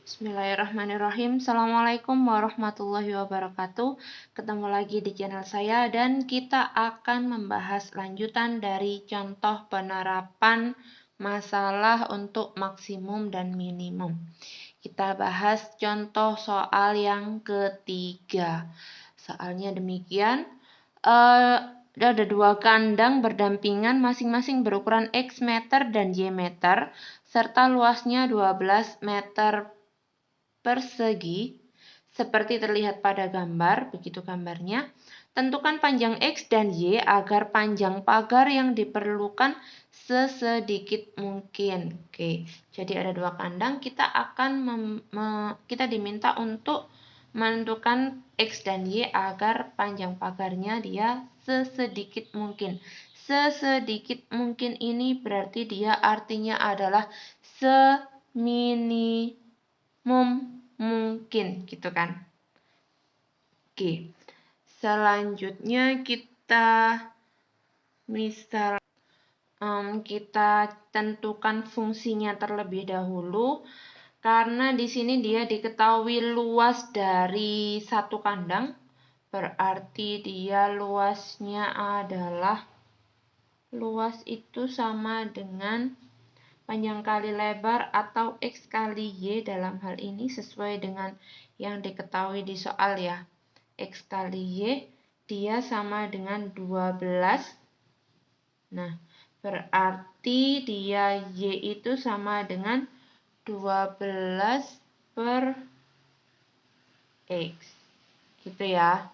Bismillahirrahmanirrahim. Assalamualaikum warahmatullahi wabarakatuh. Ketemu lagi di channel saya dan kita akan membahas lanjutan dari contoh penerapan masalah untuk maksimum dan minimum. Kita bahas contoh soal yang ketiga. Soalnya demikian. Ada dua kandang berdampingan masing-masing berukuran X meter dan Y meter serta luasnya 12 meter persegi seperti terlihat pada gambar, begitu gambarnya. Tentukan panjang X dan Y agar panjang pagar yang diperlukan sesedikit mungkin. Oke, jadi ada dua kandang, kita akan kita diminta untuk menentukan X dan Y agar panjang pagarnya dia sesedikit mungkin. Sesedikit mungkin ini berarti dia artinya adalah seminimum mungkin, gitu kan. Oke, selanjutnya kita tentukan fungsinya terlebih dahulu, karena di sini dia diketahui luas dari satu kandang, berarti dia luasnya adalah, luas itu sama dengan panjang kali lebar atau X kali Y dalam hal ini sesuai dengan yang diketahui di soal ya. X kali Y dia sama dengan 12. Nah, berarti dia Y itu sama dengan 12 per X. Gitu ya.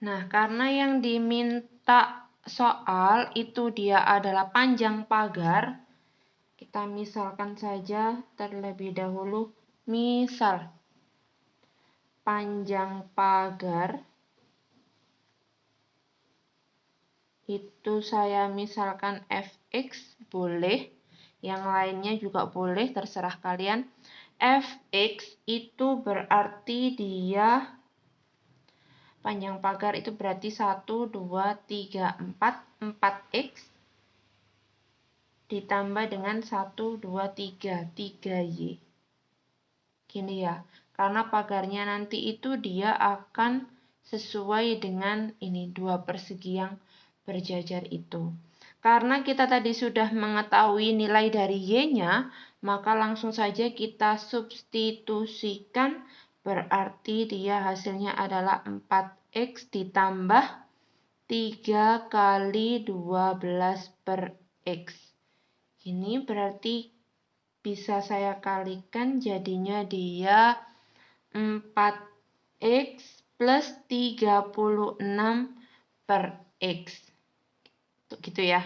Nah, karena yang diminta soal itu dia adalah panjang pagar, kita misalkan saja terlebih dahulu, misal panjang pagar itu saya misalkan fx, boleh, yang lainnya juga boleh, terserah kalian. Fx itu berarti dia panjang pagar itu berarti 1, 2, 3, 4, 4x ditambah dengan 1, 2, 3, 3y. Gini ya, karena pagarnya nanti itu dia akan sesuai dengan ini, dua persegi yang berjajar itu. Karena kita tadi sudah mengetahui nilai dari y-nya, maka langsung saja kita substitusikan, berarti dia hasilnya adalah 4x ditambah 3 kali 12 per x. Ini berarti bisa saya kalikan, jadinya dia 4x plus 36 per x. Gitu ya.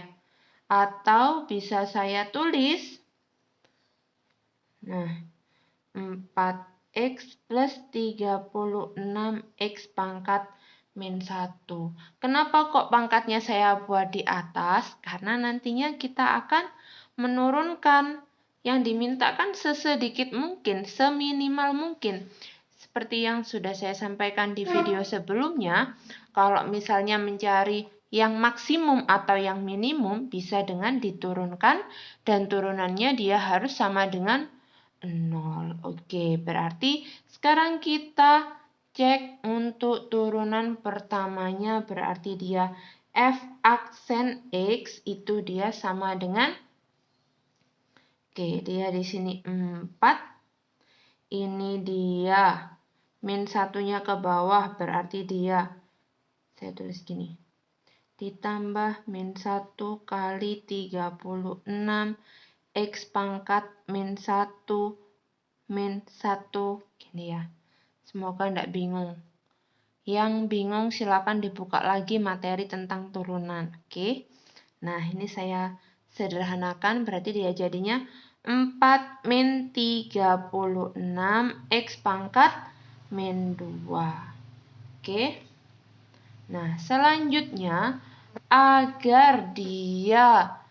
Atau bisa saya tulis, nah, 4x plus 36x pangkat min 1. Kenapa kok pangkatnya saya buat di atas? Karena nantinya kita akan menurunkan. Yang dimintakan sesedikit mungkin, seminimal mungkin. Seperti yang sudah saya sampaikan di video sebelumnya, kalau misalnya mencari yang maksimum atau yang minimum bisa dengan diturunkan, dan turunannya dia harus sama dengan 0. Oke, berarti sekarang kita cek untuk turunan pertamanya, berarti dia f aksen x itu dia sama dengan, oke, dia di sini 4. Ini dia min satunya ke bawah, berarti dia, saya tulis gini, ditambah min 1 kali 36 x pangkat min 1 min 1, gini ya. Semoga tidak bingung. Yang bingung silakan dibuka lagi materi tentang turunan. Oke. Nah, ini saya sederhanakan, berarti dia jadinya 4 min 36 x pangkat min 2. Oke. Nah, selanjutnya agar dia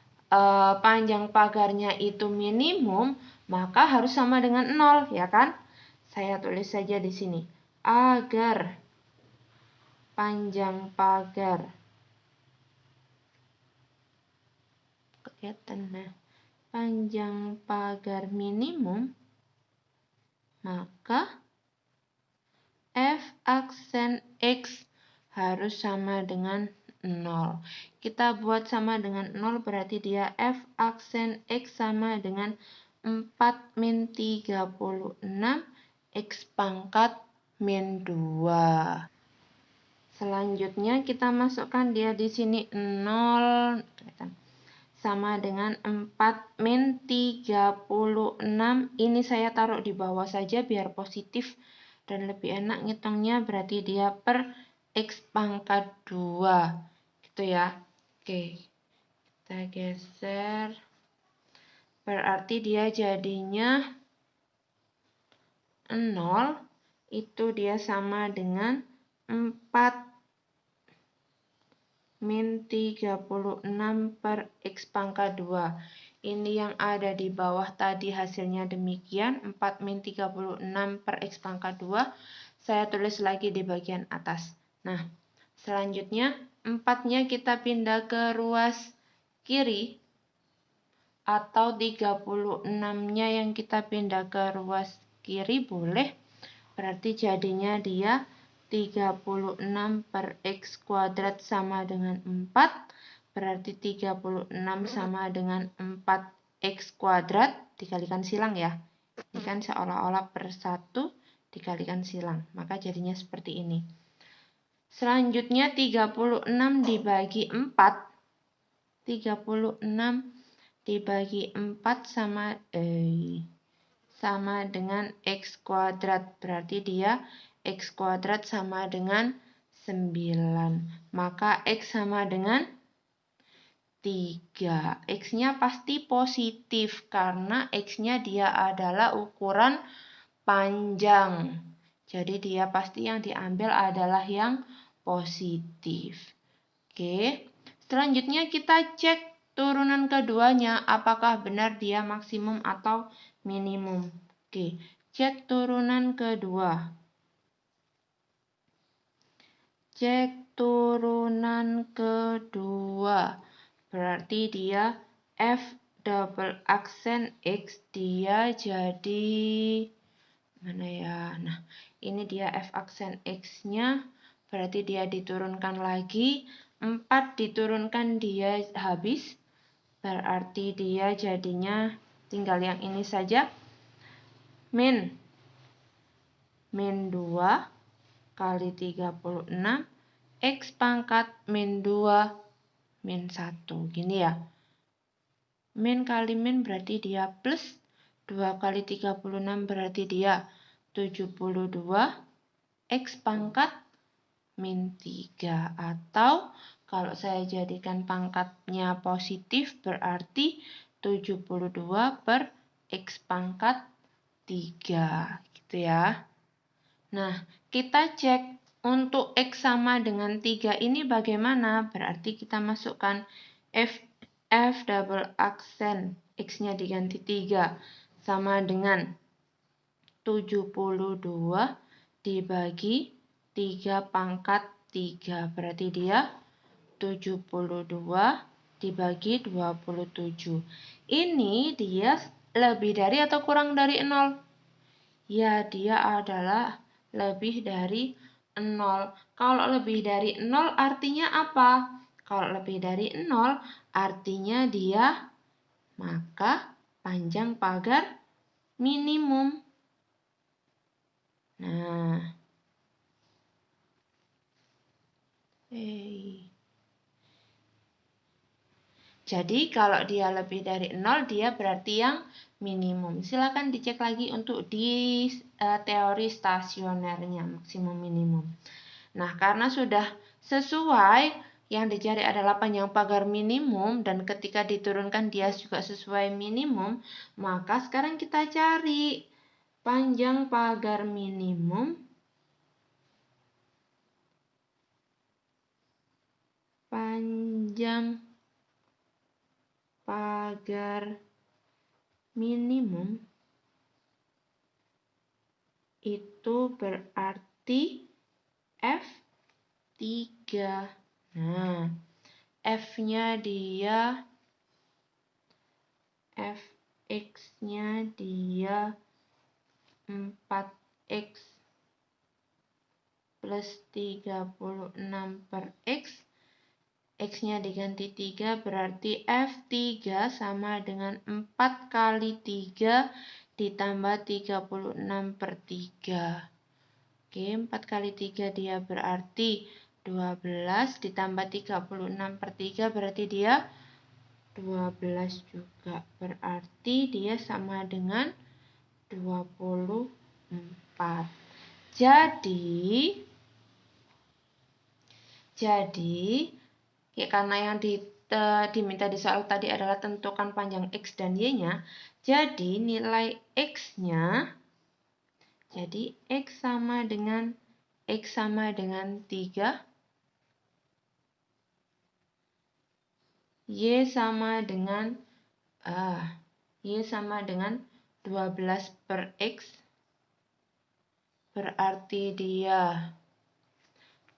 panjang pagarnya itu minimum, maka harus sama dengan 0, ya kan? Saya tulis saja di sini. Agar panjang pagar, kelihatan, nah, panjang pagar minimum maka f aksen X harus sama dengan 0. Kita buat sama dengan 0 berarti dia f aksen X sama dengan 4 min 36 X pangkat min 2. Selanjutnya kita masukkan dia di sini 0 sama dengan 4 min 36. Ini saya taruh di bawah saja biar positif dan lebih enak ngitungnya, berarti dia per X pangkat 2 gitu ya. Oke, kita geser, berarti dia jadinya 0 itu dia sama dengan 4 min 36 per X pangkat 2. Ini yang ada di bawah tadi hasilnya demikian, 4 min 36 per X pangkat 2. Saya tulis lagi di bagian atas. Nah, selanjutnya 4-nya kita pindah ke ruas kiri, atau 36-nya yang kita pindah ke ruas kiri boleh. Berarti jadinya dia 36 per X kuadrat sama dengan 4. Berarti 36 sama dengan 4X kuadrat dikalikan silang ya. Ini kan seolah-olah per 1 dikalikan silang. Maka jadinya seperti ini. Selanjutnya 36 dibagi 4. 36 dibagi 4 sama dengan X kuadrat. Berarti dia X kuadrat sama dengan 9. Maka X sama dengan 3. X-nya pasti positif karena X-nya dia adalah ukuran panjang. Jadi dia pasti yang diambil adalah yang positif. Oke. Selanjutnya kita cek turunan keduanya apakah benar dia maksimum atau minimum. Oke, cek turunan kedua. Cek turunan kedua. Berarti dia F double aksen X dia jadi mana ya? Nah, ini dia F aksen X-nya. Berarti dia diturunkan lagi. 4 diturunkan dia habis. Berarti dia jadinya tinggal yang ini saja. Min 2 kali 36 X pangkat min 2 min 1. Gini ya. Min kali min berarti dia plus. 2 kali 36 berarti dia 72. X pangkat min 3. Atau kalau saya jadikan pangkatnya positif berarti 72 per X pangkat 3. Gitu ya. Nah, kita cek untuk X sama dengan 3 ini bagaimana? Berarti kita masukkan F double aksen X-nya diganti 3 sama dengan 72 dibagi 3 pangkat 3. Berarti dia 72 dibagi 27. Ini dia lebih dari atau kurang dari 0? Ya, dia adalah lebih dari 0. Kalau lebih dari 0 artinya apa? Kalau lebih dari 0 artinya dia maka panjang pagar minimum. Nah, jadi kalau dia lebih dari 0 dia berarti yang minimum. Silakan dicek lagi untuk di teori stasionernya maksimum minimum. Nah, karena sudah sesuai yang dicari adalah panjang pagar minimum dan ketika diturunkan dia juga sesuai minimum, maka sekarang kita cari panjang pagar minimum. Panjang pagar minimum itu berarti F3. Nah, F-nya dia Fx-nya dia 4x plus 36 per x. X-nya diganti 3, berarti F3 sama dengan 4 kali 3 ditambah 36 per 3. Oke, 4 kali 3 dia berarti 12, ditambah 36 per 3 berarti dia 12 juga. Berarti dia sama dengan 24. Jadi ya, karena yang diminta di soal tadi adalah tentukan panjang X dan Y-nya, jadi nilai X-nya, jadi X sama dengan 3, Y sama dengan 12 per X, berarti dia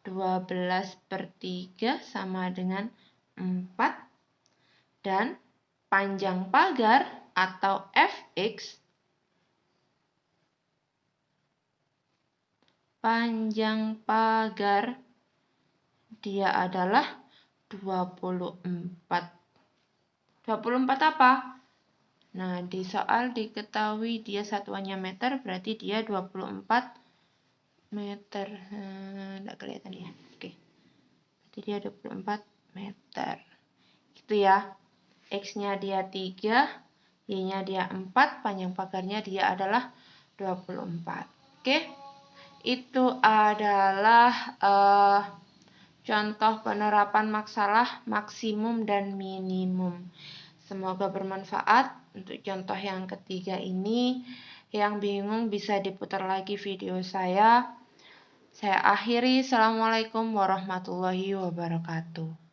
12 per 3 sama dengan 4, dan panjang pagar atau Fx, panjang pagar dia adalah 24. 24 apa? Nah, di soal diketahui dia satuannya meter, berarti dia 24 meter. Nggak kelihatan ya. Oke. Berarti dia 24 meter. Gitu ya. X-nya dia 3, Y-nya dia 4, panjang pagarnya dia adalah 24. Oke. Itu adalah contoh penerapan masalah maksimum dan minimum. Semoga bermanfaat untuk contoh yang ketiga ini. Yang bingung bisa diputar lagi video saya. Saya akhiri. Assalamualaikum warahmatullahi wabarakatuh.